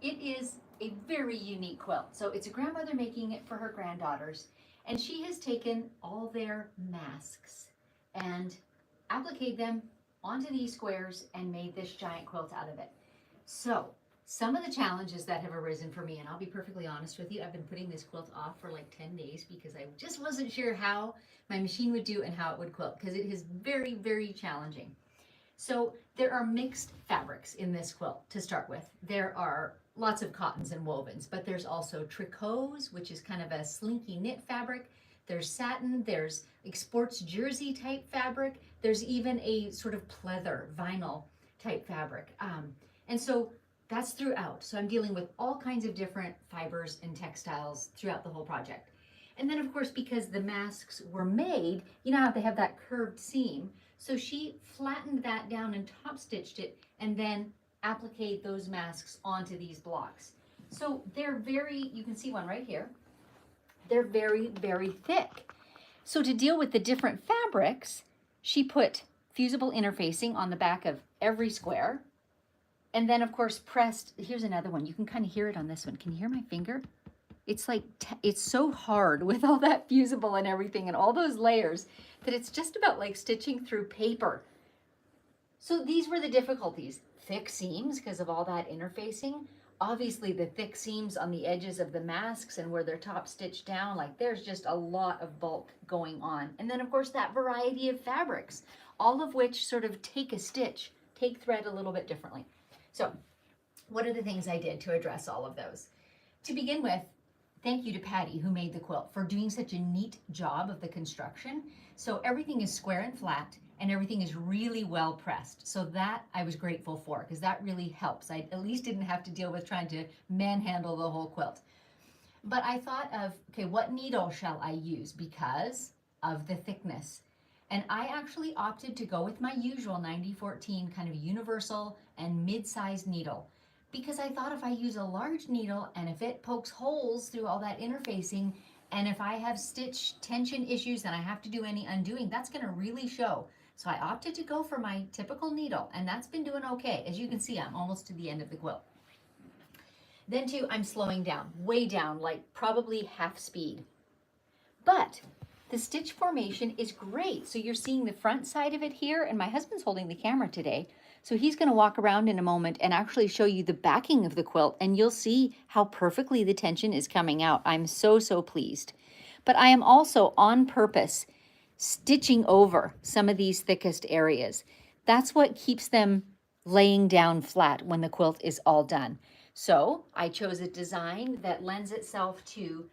It is a very unique quilt. So it's a grandmother making it for her granddaughters, and she has taken all their masks and appliqued them onto these squares and made this giant quilt out of it. So some of the challenges that have arisen for me, and I'll be perfectly honest with you, I've been putting this quilt off for like 10 days because I just wasn't sure how my machine would do and how it would quilt, because it is very, very challenging. So there are mixed fabrics in this quilt to start with. There are lots of cottons and wovens, but there's also tricots, which is kind of a slinky knit fabric. There's satin, there's like sports jersey type fabric. There's even a sort of pleather vinyl type fabric. And so that's throughout. So I'm dealing with all kinds of different fibers and textiles throughout the whole project. And then of course, because the masks were made, you know how they have that curved seam. So she flattened that down and top stitched it and then appliqued those masks onto these blocks. So they're very, you can see one right here. They're very, very thick. So to deal with the different fabrics, she put fusible interfacing on the back of every square. And then of course pressed, here's another one. You can kind of hear it on this one. Can you hear my finger? It's like, it's so hard with all that fusible and everything and all those layers that it's just about like stitching through paper. So these were the difficulties. Thick seams because of all that interfacing. Obviously the thick seams on the edges of the masks and where they're top stitched down, like there's just a lot of bulk going on. And then of course that variety of fabrics, all of which sort of take a stitch, take thread a little bit differently. So what are the things I did to address all of those? To begin with, thank you to Patty, who made the quilt, for doing such a neat job of the construction. So everything is square and flat, and everything is really well pressed. So that I was grateful for, because that really helps. I at least didn't have to deal with trying to manhandle the whole quilt. But I thought of, okay, what needle shall I use because of the thickness? And I actually opted to go with my usual 90-14 kind of universal and mid-sized needle, because I thought if I use a large needle and if it pokes holes through all that interfacing, and if I have stitch tension issues and I have to do any undoing, that's going to really show. So I opted to go for my typical needle, and that's been doing okay. As you can see, I'm almost to the end of the quilt. Then too, I'm slowing down, way down, like probably half speed. But the stitch formation is great. So you're seeing the front side of it here, and my husband's holding the camera today. So he's going to walk around in a moment and actually show you the backing of the quilt, and you'll see how perfectly the tension is coming out. I'm so, so pleased. But I am also on purpose stitching over some of these thickest areas. That's what keeps them laying down flat when the quilt is all done. So I chose a design that lends itself to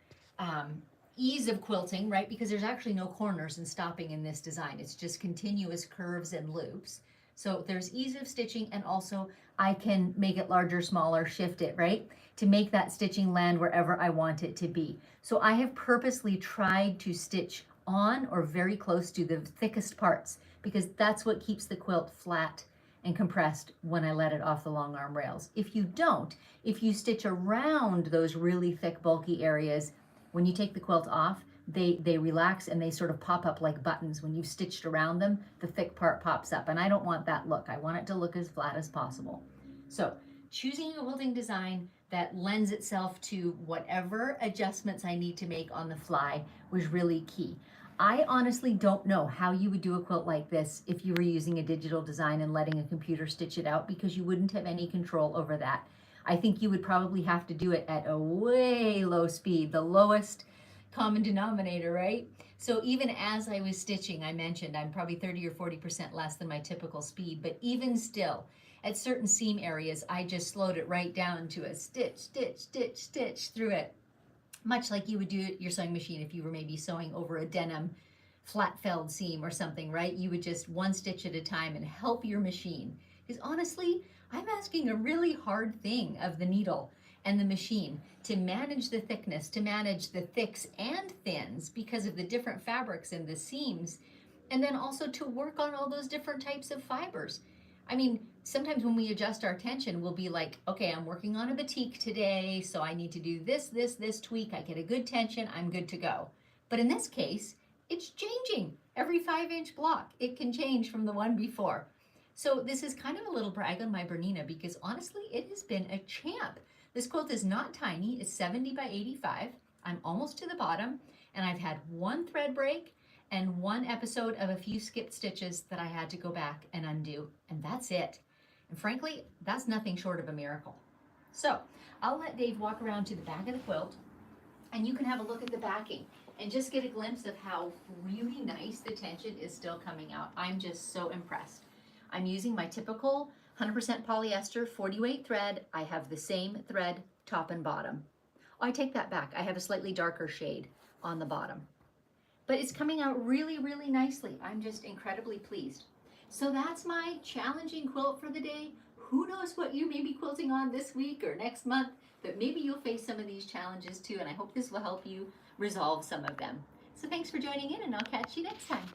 ease of quilting, right? Because there's actually no corners and stopping in this design. It's just continuous curves and loops. So there's ease of stitching, and also I can make it larger, smaller, shift it, right? To make that stitching land wherever I want it to be. So I have purposely tried to stitch on or very close to the thickest parts, because that's what keeps the quilt flat and compressed when I let it off the long arm rails. If you don't, if you stitch around those really thick, bulky areas, when you take the quilt off, they relax and they sort of pop up like buttons. When you've stitched around them, the thick part pops up, and I don't want that look. I want it to look as flat as possible. So choosing a quilting design that lends itself to whatever adjustments I need to make on the fly was really key. I honestly don't know how you would do a quilt like this if you were using a digital design and letting a computer stitch it out, because you wouldn't have any control over that. I think you would probably have to do it at a way low speed, the lowest common denominator, right? So even as I was stitching, I mentioned I'm probably 30 or 40% less than my typical speed, but even still, at certain seam areas, I just slowed it right down to a stitch, stitch, stitch, stitch through it, much like you would do your sewing machine if you were maybe sewing over a denim flat felled seam or something, right? You would just one stitch at a time and help your machine. Because honestly, I'm asking a really hard thing of the needle and the machine, to manage the thickness, to manage the thicks and thins because of the different fabrics and the seams, and then also to work on all those different types of fibers. I mean, sometimes when we adjust our tension, we'll be like, okay, I'm working on a batik today, so I need to do this, this tweak. I get a good tension, I'm good to go. But in this case, it's changing. Every 5-inch block, it can change from the one before. So this is kind of a little brag on my BERNINA, because honestly, it has been a champ. This quilt is not tiny, it's 70 by 85. I'm almost to the bottom, and I've had one thread break and one episode of a few skipped stitches that I had to go back and undo, and that's it. And frankly, that's nothing short of a miracle. So I'll let Dave walk around to the back of the quilt, and you can have a look at the backing and just get a glimpse of how really nice the tension is still coming out. I'm just so impressed. I'm using my typical 100% polyester 40 weight thread. I have the same thread top and bottom. Oh, I take that back. I have a slightly darker shade on the bottom. But it's coming out really, really nicely. I'm just incredibly pleased. So that's my challenging quilt for the day. Who knows what you may be quilting on this week or next month, but maybe you'll face some of these challenges too, and I hope this will help you resolve some of them. So thanks for joining in, and I'll catch you next time.